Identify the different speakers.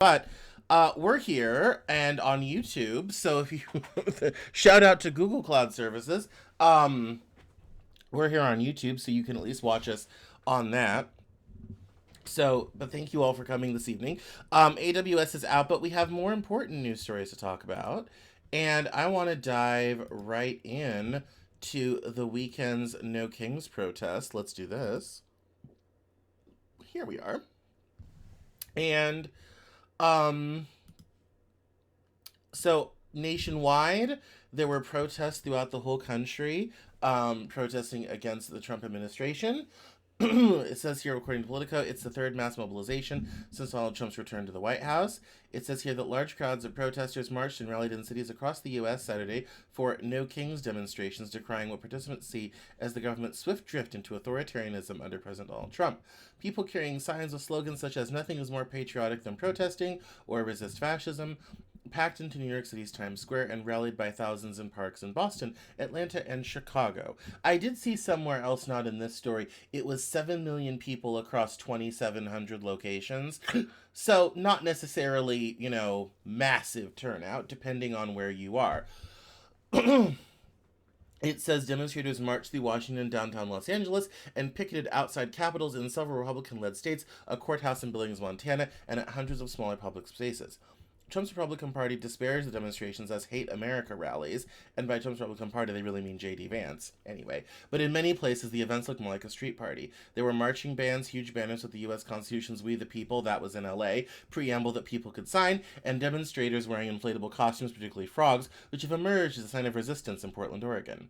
Speaker 1: But we're here and on YouTube, so if you shout out to Google Cloud Services, um, we're here on YouTube, so you can at least watch us on that. So, but thank you all for coming this evening. AWS is out, but we have more important news stories to talk about, and I want to dive right in to the weekend's No Kings protest. Let's do this. Here we are, and um, so nationwide, there were protests throughout the whole country, protesting against the Trump administration. It says here, according to Politico, it's the third mass mobilization since Donald Trump's return to the White House. It says here that large crowds of protesters marched and rallied in cities across the U.S. Saturday for No Kings demonstrations, decrying what participants see as the government's swift drift into authoritarianism under President Donald Trump. People carrying signs with slogans such as "Nothing is more patriotic than protesting" or "Resist fascism" packed into New York City's Times Square and rallied by thousands in parks in Boston, Atlanta, and Chicago. I did see somewhere else, not in this story, it was 7 million people across 2,700 locations. So, not necessarily, massive turnout, depending on where you are. It says demonstrators marched through Washington, downtown Los Angeles, and picketed outside capitals in several Republican led states, a courthouse in Billings, Montana, and at hundreds of smaller public spaces. Trump's Republican Party disparaged the demonstrations as hate America rallies, and by Trump's Republican Party, they really mean J.D. Vance, anyway. But in many places, the events looked more like a street party. There were marching bands, huge banners with the U.S. Constitution's "We the People," that was in L.A., preamble that people could sign, and demonstrators wearing inflatable costumes, particularly frogs, which have emerged as a sign of resistance in Portland, Oregon.